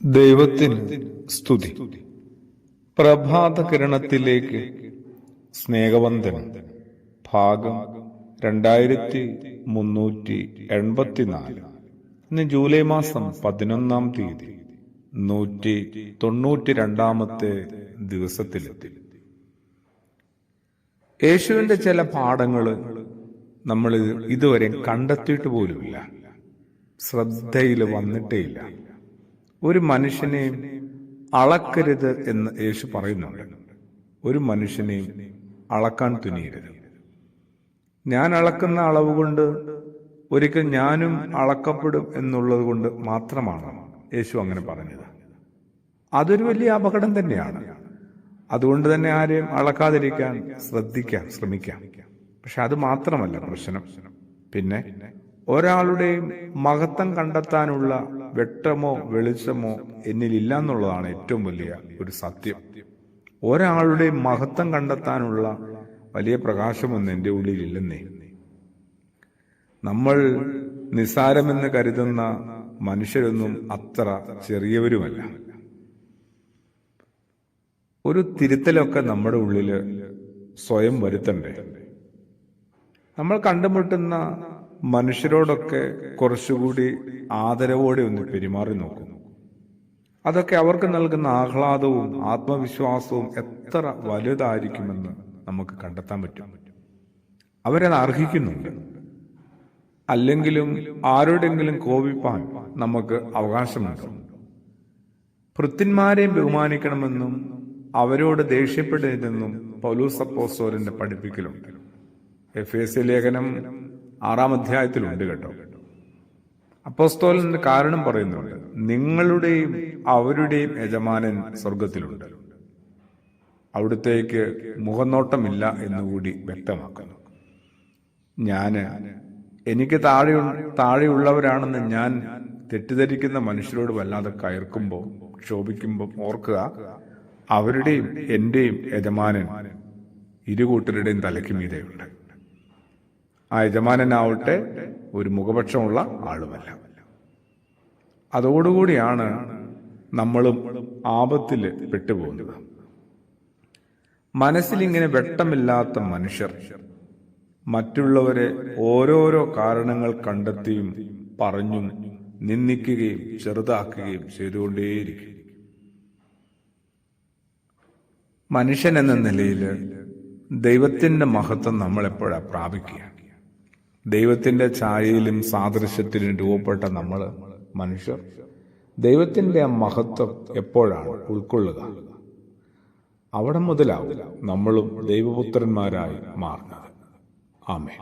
ദൈവത്തിന് സ്തുതി. പ്രഭാത കിരണത്തിലേക്ക് സ്നേഹവന്ദനം. ഭാഗം 2384. ഇന്ന് ജൂലൈ മാസം 11-ാം തീയതി 192-ാമത്തെ ദിവസത്തിലെത്തി. യേശുവിന്റെ ചില പാഠങ്ങള് നമ്മൾ ഇതുവരെ കണ്ടെത്തിയിട്ട് പോലുമില്ല, ശ്രദ്ധയിൽ വന്നിട്ടേയില്ല. ഒരു മനുഷ്യനെയും അളക്കരുത് എന്ന് യേശു പറയുന്നുണ്ട്. ഒരു മനുഷ്യനെയും അളക്കാൻ തുനിയരുത്. ഞാൻ അളക്കുന്ന അളവ് കൊണ്ട് ഒരിക്കൽ ഞാനും അളക്കപ്പെടും എന്നുള്ളത് കൊണ്ട് മാത്രമാണ് യേശു അങ്ങനെ പറഞ്ഞത്. അതൊരു വലിയ അപകടം തന്നെയാണ്. അതുകൊണ്ട് തന്നെ ആരെയും അളക്കാതിരിക്കാൻ ശ്രമിക്കാം. പക്ഷെ അത് മാത്രമല്ല പ്രശ്നം. പിന്നെ ഒരാളുടെയും മഹത്വം കണ്ടെത്താനുള്ള വെട്ടമോ വെളിച്ചമോ എന്നിലില്ല എന്നുള്ളതാണ് ഏറ്റവും വലിയ ഒരു സത്യം. ഒരാളുടെ മഹത്വം കണ്ടെത്താനുള്ള വലിയ പ്രകാശമൊന്നും എൻ്റെ ഉള്ളിലില്ലെന്നേ. നമ്മൾ നിസ്സാരമെന്ന് കരുതുന്ന മനുഷ്യരൊന്നും അത്ര ചെറിയവരുമല്ല. ഒരു തിരുത്തലൊക്കെ നമ്മുടെ ഉള്ളില് സ്വയം വരുത്തണ്ടേ. നമ്മൾ കണ്ടുമുട്ടുന്ന മനുഷ്യരോടൊക്കെ കുറച്ചുകൂടി ആദരവോടെ ഒന്ന് പെരുമാറി നോക്കുന്നു. അതൊക്കെ അവർക്ക് നൽകുന്ന ആഹ്ലാദവും ആത്മവിശ്വാസവും എത്ര വലുതായിരിക്കുമെന്ന് നമുക്ക് കണ്ടെത്താൻ പറ്റും. അവരത് അർഹിക്കുന്നുണ്ട്. അല്ലെങ്കിലും ആരോടെങ്കിലും കോപിപ്പാൻ നമുക്ക് അവകാശമുണ്ട്. ഭൃത്യന്മാരെയും ബഹുമാനിക്കണമെന്നും അവരോട് ദേഷ്യപ്പെടരുതെന്നും പൗലോസ് അപ്പോസ്തലന്റെ പഠിപ്പിക്കലുണ്ട്. എഫേസ്യ ലേഖനം 6-ാം അധ്യായത്തിലുണ്ട് കേട്ടോ. അപ്പോസ്തലന്റെ കാരണം പറയുന്നുണ്ട്, നിങ്ങളുടെയും അവരുടെയും യജമാനൻ സ്വർഗത്തിലുണ്ട്, അവിടുത്തേക്ക് മുഖനോട്ടമില്ല എന്നുകൂടി വ്യക്തമാക്കുന്നു. എനിക്ക് താഴെയുള്ളവരാണെന്ന് ഞാൻ തെറ്റിദ്ധരിക്കുന്ന മനുഷ്യരോട് വല്ലാതെ കയർക്കുമ്പോൾ ക്ഷോഭിക്കുമ്പോൾ ഓർക്കുക, അവരുടെയും എന്റെയും യജമാനൻ ഇരുകൂട്ടരുടെയും തലയ്ക്ക് മീതെയുണ്ട്. ആ യജമാനനാവട്ടെ ഒരു മുഖപക്ഷമുള്ള ആളുമല്ല. അതോടുകൂടിയാണ് നമ്മളും ആപത്തിൽ പെട്ടുപോകുന്നത്. മനസ്സിലിങ്ങനെ വെട്ടമില്ലാത്ത മനുഷ്യർ മറ്റുള്ളവരെ ഓരോരോ കാരണങ്ങൾ കണ്ടെത്തിയും പറഞ്ഞും നിന്ദിക്കുകയും ചെറുതാക്കുകയും ചെയ്തുകൊണ്ടേയിരിക്കും. മനുഷ്യൻ എന്ന നിലയിൽ ദൈവത്തിന്റെ മഹത്വം നമ്മളെപ്പോഴാ പ്രാപിക്കുക? ദൈവത്തിന്റെ ഛായയിലും സാദൃശ്യത്തിലും രൂപപ്പെട്ട നമ്മൾ മനുഷ്യർ ദൈവത്തിന്റെ ആ മഹത്വം എപ്പോഴാണ് ഉൾക്കൊള്ളുക? അവിടെ മുതലാവും നമ്മളും ദൈവപുത്രന്മാരായി മാറുന്നത്. ആമേൻ.